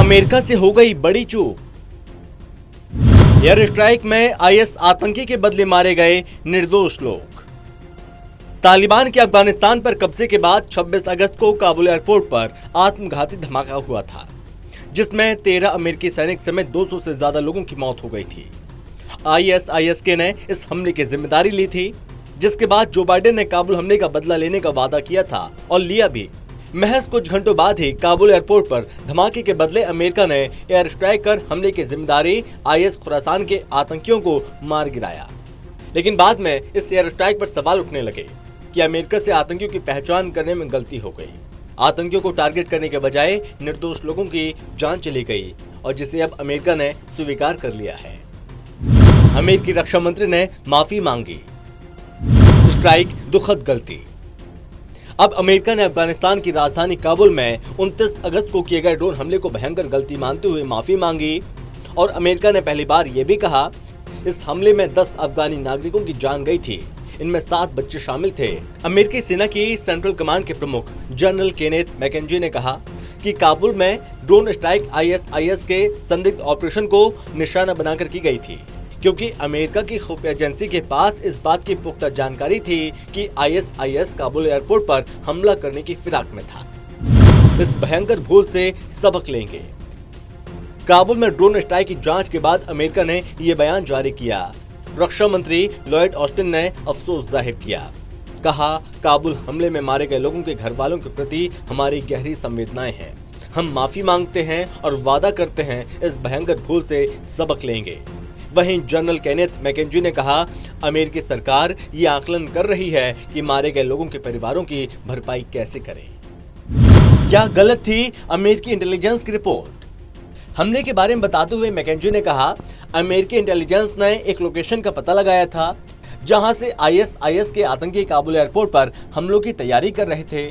America से हो गई बड़ी चूक। एयर स्ट्राइक में आईएस आतंकी के बदले मारे गए निर्दोष लोग। तालिबान के अफगानिस्तान पर कब्जे के बाद 26 अगस्त को काबुल एयरपोर्ट पर आत्मघाती धमाका हुआ था, जिसमें 13 अमेरिकी सैनिक समेत 200 से ज्यादा लोगों की मौत हो गई थी। आईएसआईएस ने इस हमले की जिम्मेदारी ली थी, जिसके बाद जो बाइडेन ने काबुल हमले का बदला लेने का वादा किया था और लिया भी। महज कुछ घंटों बाद ही काबुल एयरपोर्ट पर धमाके के बदले अमेरिका ने एयर स्ट्राइक कर हमले की जिम्मेदारी आईएस खुरासान के आतंकियों को मार गिराया। लेकिन बाद में इस एयर स्ट्राइक पर सवाल उठने लगे कि अमेरिका से आतंकियों की पहचान करने में गलती हो गई। आतंकियों को टारगेट करने के बजाय निर्दोष लोगों की जान चली गई, और जिसे अब अमेरिका ने स्वीकार कर लिया है। अमेरिकी रक्षा मंत्री ने माफी मांगी। स्ट्राइक दुखद गलती। अब अमेरिका ने अफगानिस्तान की राजधानी काबुल में 29 अगस्त को किए गए ड्रोन हमले को भयंकर गलती मानते हुए माफी मांगी, और अमेरिका ने पहली बार यह भी कहा इस हमले में 10 अफगानी नागरिकों की जान गई थी, इनमें 7 बच्चे शामिल थे। अमेरिकी सेना की सेंट्रल कमांड के प्रमुख जनरल केनेथ मैकेंजी ने कहा कि काबुल में ड्रोन स्ट्राइक आईएसआईएस के संदिग्ध ऑपरेशन को निशाना बनाकर की गई थी, क्योंकि अमेरिका की खुफिया एजेंसी के पास इस बात की पुख्ता जानकारी थी कि आईएसआईएस काबुल एयरपोर्ट पर हमला करने की फिराक में था। इस भयंकर भूल से सबक लेंगे। काबुल में ड्रोन स्ट्राइक की जांच के बाद अमेरिका ने यह बयान जारी किया। रक्षा मंत्री लॉयड ऑस्टिन ने अफसोस जाहिर किया। कहा, काबुल हमले में मारे गए लोगों के घर वालों के प्रति हमारी गहरी संवेदनाएं हैं। हम माफी मांगते हैं और वादा करते हैं इस भयंकर भूल से सबक लेंगे। वहीं जनरल केनेथ मैकेंजी ने कहा, अमेरिकी सरकार ये आकलन कर रही है कि मारे गए लोगों के परिवारों की भरपाई कैसे करे। क्या गलत थी अमेरिकी इंटेलिजेंस की रिपोर्ट? हमले के बारे में बताते हुए मैकेंजी ने कहा, अमेरिकी इंटेलिजेंस ने एक लोकेशन का पता लगाया था जहां से आईएसआईएस के आतंकी काबुल एयरपोर्ट पर हमलों की तैयारी कर रहे थे।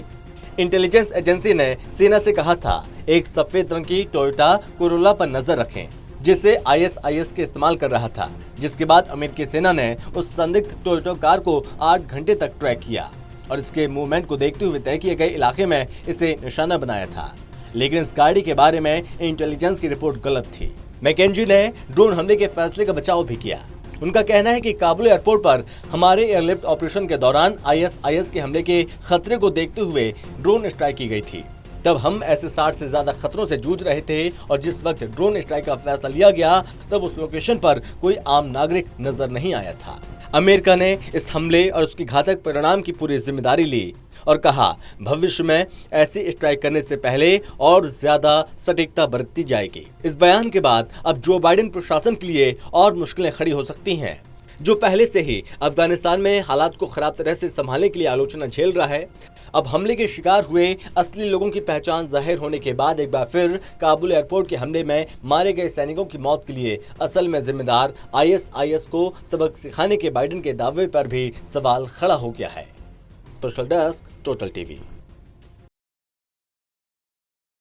इंटेलिजेंस एजेंसी ने सेना से कहा था एक सफेद रंग की टोयोटा कोरोला पर नजर रखें, जिसे आईएसआईएस के इस्तेमाल कर रहा था। जिसके बाद अमेरिकी सेना ने उस संदिग्ध टोयोटा कार को 8 घंटे तक ट्रैक किया और इसके मूवमेंट को देखते हुए तय किए गए इलाके में इसे निशाना बनाया था। लेकिन इस गाड़ी के बारे में इंटेलिजेंस की रिपोर्ट गलत थी। मैकेंजी ने ड्रोन हमले के फैसले का बचाव भी किया। उनका कहना है कि काबुल एयरपोर्ट पर हमारे एयरलिफ्ट ऑपरेशन के दौरान आईएसआईएस के हमले के खतरे को देखते हुए ड्रोन स्ट्राइक की गई थी। तब हम ऐसे 60 से ज्यादा खतरों से जूझ रहे थे, और जिस वक्त ड्रोन स्ट्राइक का फैसला लिया गया तब उस लोकेशन पर कोई आम नागरिक नजर नहीं आया था। अमेरिका ने इस हमले और उसकी घातक परिणाम की पूरी जिम्मेदारी ली और कहा, भविष्य में ऐसी स्ट्राइक करने से पहले और ज्यादा सटीकता बरती जाएगी। इस बयान के बाद अब जो बाइडेन प्रशासन के लिए और मुश्किलें खड़ी हो सकती हैं, जो पहले से ही अफगानिस्तान में हालात को खराब तरह से संभालने के लिए आलोचना झेल रहा है। अब हमले के शिकार हुए असली लोगों की पहचान जाहिर होने के बाद एक बार फिर काबुल एयरपोर्ट के हमले में मारे गए सैनिकों की मौत के लिए असल में जिम्मेदार आईएसआईएस को सबक सिखाने के बाइडेन के दावे पर भी सवाल खड़ा हो गया है। Special desk, total TV.